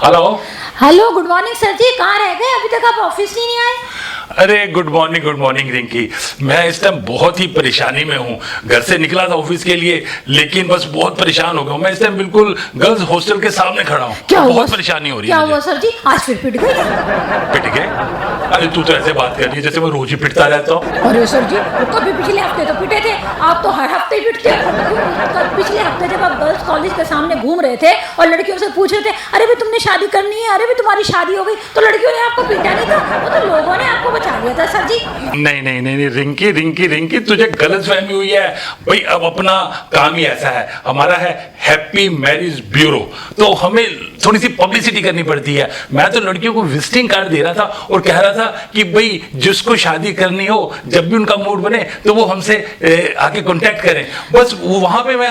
Hello. Hello, good morning sir ji. कहाँ रह गए? अभी तक आप ऑफिस नहीं आए। अरे गुड मॉर्निंग रिंकी। मैं इस टाइम बहुत ही परेशानी में हूँ। घर से निकला था ऑफिस के लिए, लेकिन बस बहुत परेशान हो गया हूँ। मैं इस टाइम बिल्कुल गर्ल्स हॉस्टल के सामने खड़ा हूँ। क्या हुआ? बहुत परेशानी हो रही है। क्या हुआ सर जी? आज फिर पिट गए? पिट गए? अरे तू तो ऐसे बात कर रही है जैसे मैं रोज ही पिटता रहता हूँ। अरे सर जी, कभी पिछले हफ्ते तो पिटे थे। आप तो हर हफ्ते ही पिटते हो। कल पिछले हफ्ते जब आप गर्ल्स कॉलेज के सामने घूम रहे थे और लड़कियों से पूछ रहे थे, अरे भाई तुमने शादी करनी है, अरे भाई तुम्हारी शादी हो गई, तो लड़कियों ने आपको पीटा नहीं था? वो तो लोगों ने आपको बचा लिया था सर जी। नहीं रिंकी, तुझे गलतफहमी हुई है। भाई अब अपना काम ही ऐसा है, हमारा है हैप्पी मैरिज ब्यूरो, तो हमें थोड़ी सी पब्लिसिटी करनी पड़ती है। मैं तो लड़कियों को विजिटिंग कार्ड दे रहा था और कह रहा था कि भाई जिसको शादी करनी हो, जब भी उनका मूड बने तो वो हमसे आके कांटेक्ट करें। बस वहां पे मैं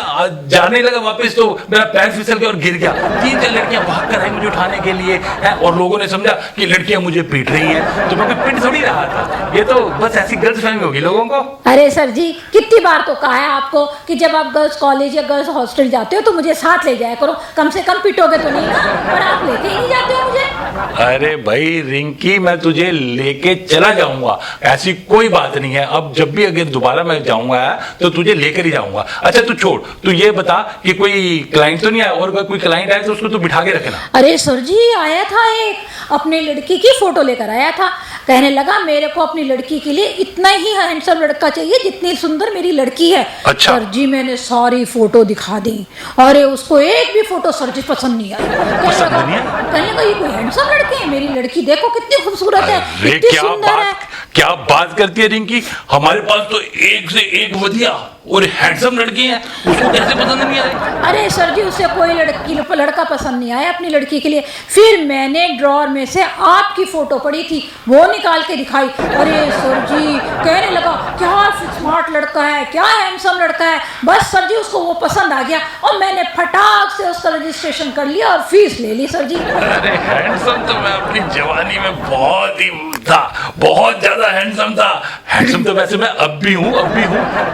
जाने लगा वापस तो मेरा पैर फिसल गया और गिर गया। 3-4 लड़कियां भाग कर आई मुझे उठाने के लिए है, और लोगों ने समझा कि लड़कियां मुझे पीट रही हैं। तो मैं कोई पिट थोड़ी रहा था, ये तो बस ऐसी गलतफहमी होगी लोगों को। अरे सर जी, कितनी बार तो कहा है आपको कि जब आप गर्ल्स कॉलेज या गर्ल्स हॉस्टल जाते हो तो मुझे साथ ले जाया करो, कम से कम पिटोगे तो नहीं ना। पर आप लेके ही नहीं जाते हो मुझे। अरे भाई रिंकी, मैं तुझे लेके चला जाऊंगा, ऐसी कोई बात नहीं है। अब जब भी अगर दोबारा मैं जाऊंगा तो तुझे लेकर ही जाऊंगा। अच्छा तू छोड़, तू ये बता कि कोई क्लाइंट तो नहीं आया, और अगर कोई क्लाइंट आया तो उसको तू बिठा के रखना। अरे सर जी, आया था एक, अपनी लड़की की फोटो लेकर आया था। कहने लगा मेरे को अपनी लड़की के लिए इतना ही हैंडसम लड़का चाहिए जितनी सुंदर मेरी लड़की है। अच्छा। सर जी मैंने सारी फोटो दिखा दी, अरे उसको एक भी फोटो सर जी पसंद नहीं आई। कहने लगा ये कोई हैंडसम लड़के हैं, मेरी लड़की देखो कितनी खूबसूरत है, कितनी सुंदर है। क्या बात करती है रिंकी, हमारे पास तो एक से एक वधिया और हैंडसम लड़की है, उसको कैसे पसंद नहीं आई? अरे सर जी, उसे कोई लड़का पसंद नहीं आया अपनी लड़की के लिए। फिर मैंने ड्रॉर में से आपकी फोटो पड़ी थी, वो निकाल के दिखाई। अरे सर जी, कहने लगा क्या स्मार्ट लड़का है, क्या हैंडसम लड़का है। बस सर जी उसको वो पसंद आ गया और मैंने फटाक से उसका रजिस्ट्रेशन कर लिया और फीस ले ली सर जी। अरे हैंडसम तो मैं अपनी जवानी में बहुत ही था, बहुत ज्यादा हैंडसम था। हैंडसम तो वैसे मैं अब भी हूँ।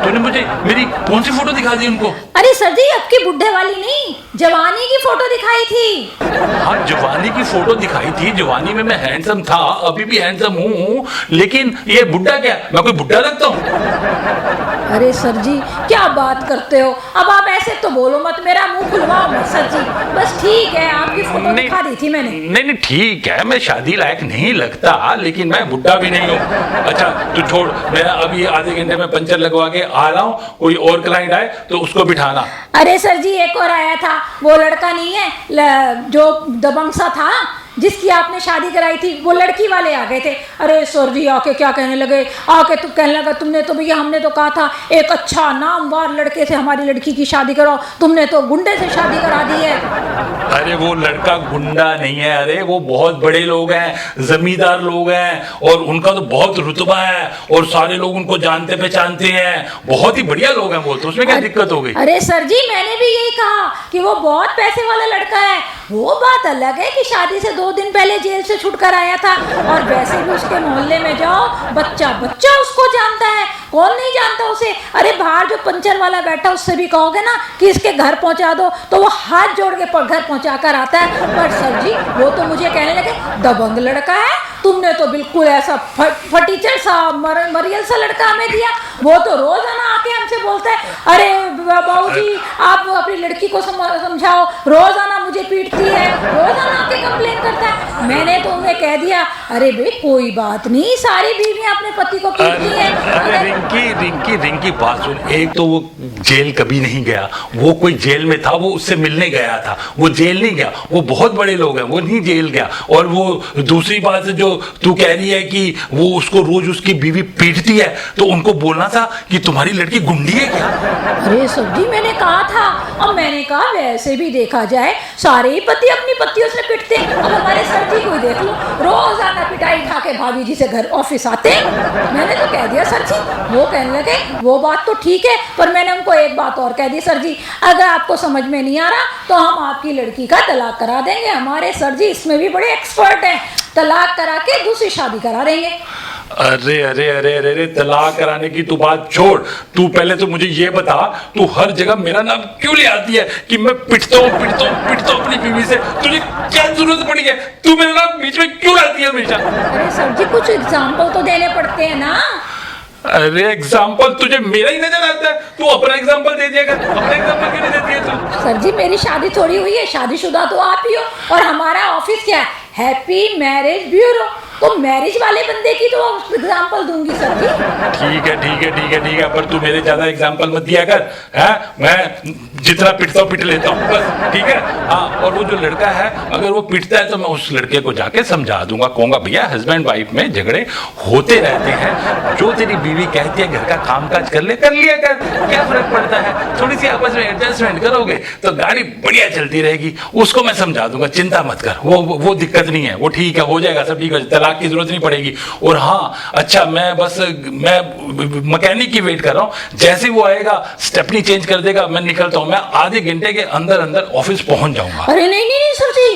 तूने मुझे मेरी कौन सी फोटो दिखा दी उनको? अरे सर जी, आपकी बुढ़े वाली नहीं, जवानी की फोटो दिखाई थी। हाँ जवानी की फोटो दिखाई थी, जवानी में मैं हैंडसम था, अभी भी हैंडसम हूँ, लेकिन ये बुढ़ा क्या, मैं कोई बुढ़ा लगता हूँ? अरे सर जी क्या बात करते हो, अब आप ऐसे तो बोलो मत, मेरा मुंह खुलवाओ मत सर जी। बस ठीक है, आपकी फोटो दिखा दी थी मैंने। नहीं ठीक है, मैं शादी लायक नहीं लगता, लेकिन मैं बुढ़ा भी नहीं हूँ। अच्छा तू छोड़, मैं अभी आधे घंटे में पंचर लगवा के आ रहा हूँ, कोई और क्लाइंट आए तो उसको बिठाना। अरे सर जी एक और आया था, वो लड़का नहीं है जो दबंग सा था जिसकी आपने शादी कराई थी, वो लड़की वाले आ गए थे। अरे सर जी आके क्या कहने लगे, आके तो कहने लगा तुमने तो भैया, हमने तो कहा था एक अच्छा नामवार लड़के से हमारी लड़की की शादी कराओ, तुमने तो गुंडे से शादी करा दी है। अरे वो लड़का गुंडा नहीं है, अरे वो बहुत बड़े लोग हैं, जमींदार लोग हैं, और उनका तो बहुत रुतबा है और सारे लोग उनको जानते पहचानते हैं, बहुत ही बढ़िया लोग हैं वो तो, उसमें क्या दिक्कत हो गई? अरे सर जी मैंने भी यही कहा कि वो बहुत पैसे वाला लड़का है। वो बात अलग है कि शादी से 2 दिन पहले जेल से छुटकर आया था, और वैसे भी उसके मोहल्ले में जाओ बच्चा उसको जानता है, कौन नहीं जानता उसे। अरे बाहर जो पंचर वाला बैठा उससे भी कहोगे ना कि इसके घर पहुंचा दो तो वो हाथ जोड़ के घर पहुंचा कर आता है। पर सर जी वो तो मुझे कहने लगे दबंग लड़का है, तुमने तो बिल्कुल ऐसा फटीचर सा मरियल सा लड़का हमें दिया। वो तो रोजाना आके हमसे बोलता है, अरे बाबूजी आप अपनी लड़की को समझाओ, रोजाना मुझे पीटती है, रोजाना आके कंप्लेन करता है। मैंने तो उन्हें कह दिया, अरे भाई कोई बात नहीं, सारी बीवियां अपने पति को पीटती हैं। अरे रिंकी बात सुन, एक तो वो जेल कभी नहीं गया, वो कोई जेल में था, वो उससे मिलने गया था, वो जेल नहीं गया, वो बहुत बड़े लोग हैं, वो नहीं जेल गया। और वो दूसरी बात जो तू कह रही है कि वो उसको रोज उसकी बीवी पीटती है, तो उनको बोलना था कि तुम्हारी लड़की गुंडी है क्या? अरे सर जी मैंने कहा था, और मैंने कहा वैसे भी देखा जाए सारे ही पति अपनी पत्नियों से पिटते हैं। अब हमारे सर जी को देख लो, रोजाना पिटाई खा के भाभी जी से घर ऑफिस आते हैं। मैंने तो कह दिया सर जी, वो कहने लगे वो बात तो ठीक है, पर मैंने उनको एक बात और कह दी, सर जी अगर आपको समझ में नहीं आ रहा तो हम आपकी लड़की का तलाक करा देंगे। हमारे सर जी इसमें भी बड़े एक्सपर्ट हैं, तलाक करा के दूसरी शादी करा देंगे। अरे तलाक कराने की तू बात छोड़, तू पहले तो मुझे ये बता, तू हर जगह मेरा नाम क्यों ले आती है कि मैं पिटता हूँ अपनी बीवी से, तुझे क्या जरूरत पड़ी है? तू मेरे ना बीच में क्यों आती है हमेशा? अरे सर जी कुछ एग्जाम्पल तो देने पड़ते हैं ना। अरे एग्जाम्पल तुझे मेरा ही नजर आता है, तू अपना एग्जाम्पल दे दिया कर। अपना एग्जाम्पल क्यों नहीं देती है तू? सर जी मेरी शादी थोड़ी हुई है, शादीशुदा तो आप ही हो, और हमारा ऑफिस क्या है, हैप्पी मैरिज ब्यूरो, तो मैरिज वाले बंदे की तो एग्जाम्पल दूंगी सर जी। ठीक है ठीक है ठीक है ठीक है, पर तू मेरे ज्यादा एग्जाम्पल मत दिया कर, है? मैं जितना पिटता हूँ पिट लेता हूँ बस, ठीक है? हाँ, और वो जो लड़का है अगर वो पिटता है तो मैं उस लड़के को जाके समझा दूंगा, कहूंगा भैया हस्बैंड वाइफ में झगड़े होते रहते हैं, जो तेरी बीवी कहती है घर का काम काज कर लिया कर, क्या फर्क पड़ता है? थोड़ी सी आपस में एडजस्टमेंट करोगे तो गाड़ी बढ़िया चलती रहेगी। उसको मैं समझा दूंगा, चिंता मत कर, वो दिक्कत नहीं है, वो ठीक है, हो जाएगा, सब ठीक है, तलाक की जरूरत नहीं पड़ेगी। और हाँ अच्छा, मैं मैकेनिक की वेट कर रहा हूँ, जैसे वो आएगा स्टेपनी चेंज कर देगा, मैं निकलता हूँ, मैं आधे घंटे के अंदर अंदर ऑफिस पहुंच जाऊंगा। अरे नहीं सर जी,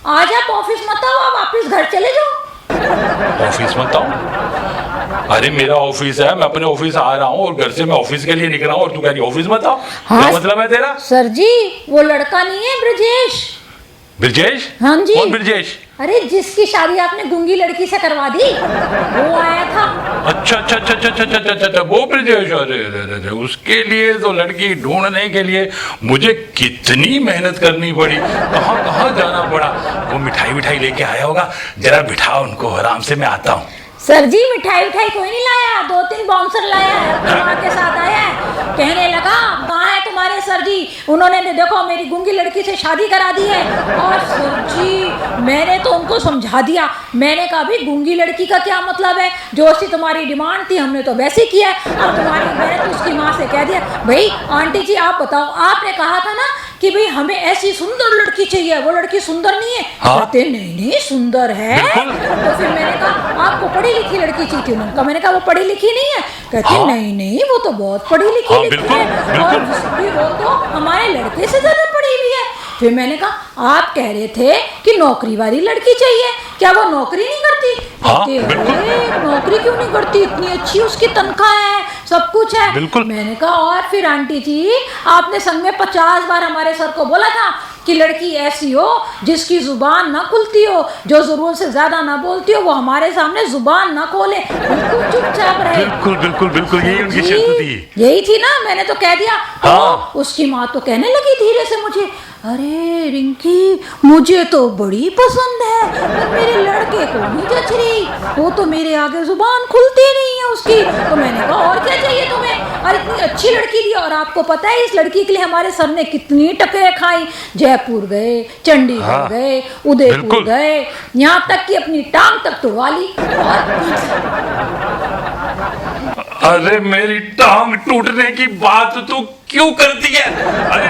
आज आप ऑफिस मत आओ, आप वापिस घर चले जाओ। ऑफिस मत आओ? अरे मेरा ऑफिस है, मैं अपने ऑफिस आ रहा हूँ और घर से मैं ऑफिस के लिए निकल रहा हूँ और तू कह रही ऑफिस मत आओ? हाँ, क्या मतलब है तेरा? सर जी वो लड़का नहीं है ब्रजेश? ब्रजेश? हाँ जी। कौन ब्रजेश? अरे जिसकी शादी आपने गूंगी लड़की से करवा दी, वो आया था। अच्छा अच्छा अच्छा अच्छा अच्छा अच्छा अच्छा, वो ब्रजेश? अरे उसके लिए तो लड़की ढूंढने के लिए मुझे कितनी मेहनत करनी पड़ी, कहाँ कहाँ जाना पड़ा। वो मिठाई लेके आया होगा, जरा बिठाओ उनको आराम से, मैं आता हूँ। सर जी मिठाई कोई नहीं लाया, 2-3 बाउंसर लाया है, अपनी माँ के साथ आया है। कहने लगा कहाँ है तुम्हारे सर जी, उन्होंने देखो मेरी गूंगी लड़की से शादी करा दी है। और सर जी मैंने तो उनको समझा दिया, मैंने कहा भी गूंगी लड़की का क्या मतलब है, जो सी तुम्हारी डिमांड थी हमने तो वैसे किया है। अब मैंने तो उसकी माँ से कह दिया, भाई आंटी जी आप बताओ, आपने कहा था ना कि भाई हमें ऐसी सुंदर लड़की चाहिए, वो लड़की सुंदर नहीं है? हाँ? कहते नहीं सुंदर है। तो फिर मैंने कहा आपको पढ़ी लिखी लड़की चाहिए थी? उन्होंने कहा, मैंने कहा वो पढ़ी लिखी नहीं है? कहते हाँ? नहीं वो तो बहुत पढ़ी लिखी है, और वो तो हमारे लड़के से ज्यादा पढ़ी हुई है। फिर मैंने कहा आप कह रहे थे कि नौकरी वाली लड़की चाहिए, क्या वो नौकरी नहीं करती? हाँ, नौकरी क्यों नहीं करती, इतनी अच्छी उसकी तनख्वाह है, सब कुछ है। मैंने कहा और फिर आंटी जी आपने संग में 50 बार हमारे सर को बोला था कि लड़की ऐसी हो जिसकी जुबान ना खुलती हो, जो जरूरत से ज्यादा ना बोलती हो, वो हमारे सामने जुबान ना खोले, बिल्कुल चुपचाप रहे। बिल्कुल यही उनकी शर्त थी। यही थी ना, मैंने तो कह दिया। हाँ। उसकी माँ तो कहने लगी धीरे से मुझे, अरे रिंकी मुझे तो बड़ी पसंद है, पर मेरे लड़के को नहीं जच रही, वो तो मेरे आगे जुबान खुलती नहीं है उसकी। तो मैंने कहा और क्या चाहिए तुम्हें, और इतनी अच्छी लड़की दी। और आपको पता है इस लड़की के लिए हमारे सर ने कितनी टकरे खाई, जयपुर गए, चंडीगढ़ गए, उदयपुर गए, यहाँ तक कि अपनी टांग तक तोड़वा ली। अरे मेरी टांग टूटने की बात तू क्यों करती है? अरे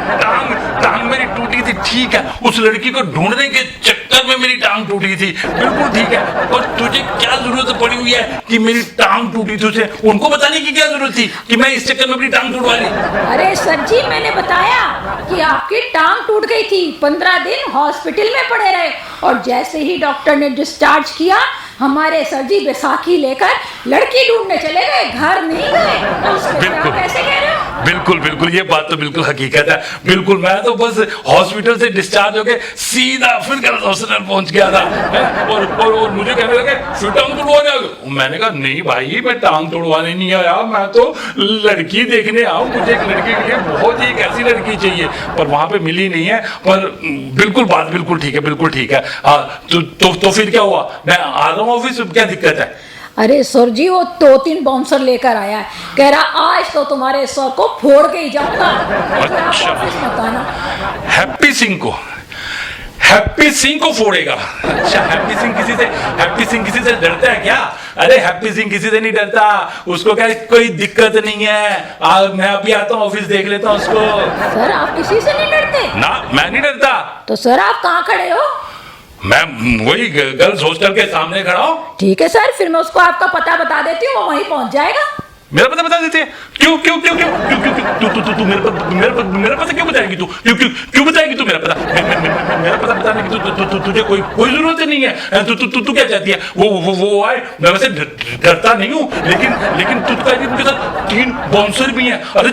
टांग मेरी टूटी थी, ठीक है, उस लड़की को ढूंढने के चक्कर में मेरी टांग टूटी थी, बिल्कुल ठीक है, और तुझे क्या जरूरत पड़ी हुई है कि मेरी टांग टूटी थी? उसे उनको बताने की क्या जरूरत थी कि मैं इस चक्कर में अपनी टांग टूटवा ली? अरे सर जी मैंने बताया कि आपकी टांग टूट गई थी, 15 दिन हॉस्पिटल में पड़े रहे, और जैसे ही डॉक्टर ने डिस्चार्ज किया हमारे सर जी बैसाखी लेकर लड़की ढूंढने चले गए, घर नहीं गए। बिल्कुल कैसे कह रहे हो? बिल्कुल ये बात तो बिल्कुल हकीकत है। बिल्कुल मैं तो बस हॉस्पिटल से डिस्चार्ज होके सीधा फिर गर्ल्स हॉस्पिटल पहुंच गया था, और मुझे कहने लगे फिर टांग तोड़वाने आ गए। मैंने कहा नहीं भाई मैं टांग तोड़वाने नहीं आया, मैं तो लड़की देखने आऊँ, मुझे एक लड़के के लिए बहुत ही एक ऐसी लड़की चाहिए, पर वहां पे मिली नहीं है। पर बात बिल्कुल ठीक है। तो फिर क्या हुआ? मैं आ रहा हूँ ऑफिस, क्या दिक्कत है? अरे सर जी वो 2-3 बाउंसर लेकर आया है, कह रहा आज तो तुम्हारे सर को फोड़ के ही जाऊंगा। अच्छा। ऑफिस मत आना। हैप्पी सिंह को फोड़ेगा? अच्छा, हैप्पी सिंह किसी से डरता है क्या? अरे हैप्पी सिंह किसी से नहीं डरता, उसको क्या कोई दिक्कत नहीं है। मैं अभी आता हूँ ऑफिस, देख लेता हूँ उसको। सर आप किसी से नहीं डरते? ना मैं नहीं डरता। तो सर आप कहाँ खड़े हो? मैं वही गर्ल्स हॉस्टल के सामने खड़ा हूँ। ठीक है सर, फिर मैं उसको आपका पता बता देती हूँ, वो वहीं पहुंच जाएगा। मेरा पता बता देते हैं? क्यों क्यों क्यों क्यों क्यों क्यों क्यों तू मेरा पता क्यों बताएगी तू क्यों क्यों क्यों बताएगी तू मेरा पता मेरा पता बताने की तुझे कोई कोई जरूरत नहीं है। तू क्या चाहती है वो आए। मैं वैसे डरता नहीं हूँ, लेकिन तू कह रही उनके साथ 3 बाउंसर भी हैं। अरे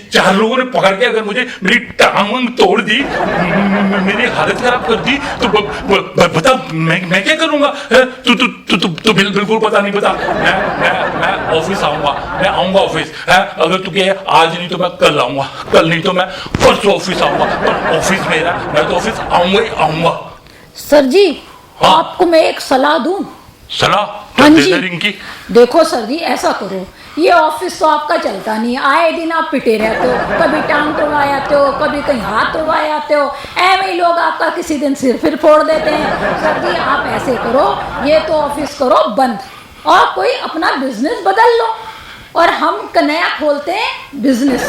4 लोगों ने पकड़ के अगर मुझे मेरी टांग तोड़ दी, मेरी हालत खराब कर दी, तो बता मैं क्या करूंगा। तू बिल्कुल पता नहीं पता। मैं ऑफिस आऊंगा, मैं आऊंगा ऑफिस है। अगर तू कहे आज नहीं तो मैं कल आऊंगा, कल नहीं तो मैं परसों ऑफिस आऊंगा, पर ऑफिस मेरा, मैं तो ऑफिस आऊंगा ही आऊंगा। सर जी, हाँ? आपको मैं एक सलाह दूं? सलाह हाँ दे जी। दे रिंकी। देखो सर जी, ऐसा करो, ये ऑफिस तो आपका चलता नहीं, आए दिन आप पिटे रहते हो, कभी टांग तोड़वा आते हो, कभी कहीं हाथ तोड़वा आते हो, ऐਵੇਂ ही लोग आपका किसी दिन सिर फिर फोड़ देते हैं। सर जी आप ऐसे करो, ये तो ऑफिस करो बंद और कोई अपना बिजनेस बदल लो और हम नया खोलते हैं बिजनेस।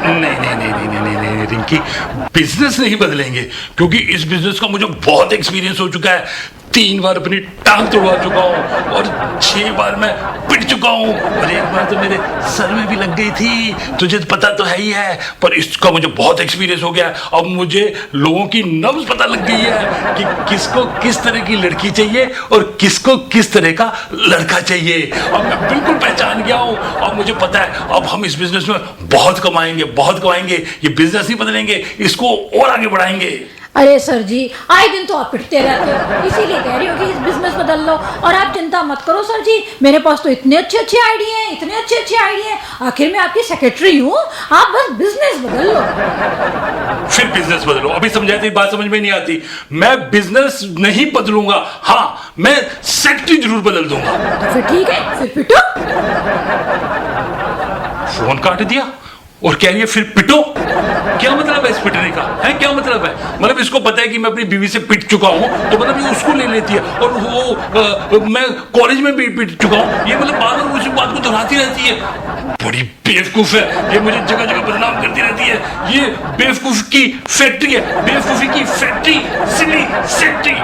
नहीं रिंकी, बिजनेस नहीं बदलेंगे, क्योंकि इस बिजनेस का मुझे बहुत एक्सपीरियंस हो चुका है। 3 बार अपनी टांग तोड़वा चुका हूँ और 6 बार मैं पिट चुका हूँ और 1 बार तो मेरे सर में भी लग गई थी, तुझे पता तो है ही है। पर इसका मुझे बहुत एक्सपीरियंस हो गया। अब मुझे लोगों की नब्ज पता लग गई है कि किसको किस तरह की लड़की चाहिए और किसको किस तरह का लड़का चाहिए। अब मैं बिल्कुल पहचान गया हूँ। अब मुझे पता है अब हम इस बिजनेस में बहुत कमाएंगे। ये बिजनेस नहीं बदलेंगे, इसको और आगे बढ़ाएंगे। अरे सर जी, आए दिन तो आप पिटते रहते हो, इसीलिए कह रही हूँ कि इस बिजनेस बदल लो। और आप चिंता मत करो सर जी, मेरे पास तो इतने अच्छे आइडिया हैं, इतने अच्छे आइडिया हैं। आखिर मैं आपकी सेक्रेटरी हूँ, आप बस बिजनेस बदल लो। फिर बिजनेस बदलो। अभी समझाई थी, बात समझ में नहीं आती। मैं बिजनेस नहीं बदलूंगा, हाँ मैं सेक्रेटरी जरूर बदल दूंगा। तो फिर ठीक है, फिर पिटो। फोन काट दिया और कह रही है फिर पिटो। क्या मतलब है इस पिटने का, है क्या मतलब है? मतलब इसको पता है कि मैं अपनी बीवी से पिट चुका हूं, तो मतलब ये उसको ले लेती है। और वो मैं कॉलेज में भी पिट चुका हूं, ये मतलब बार बार उसी बात को दोहराती रहती है। बड़ी बेवकूफ है ये, मुझे जगह जगह बदनाम करती रहती है। ये बेवकूफ की फैक्ट्री है, बेवकूफी की फैक्ट्री, सिली फैक्ट्री।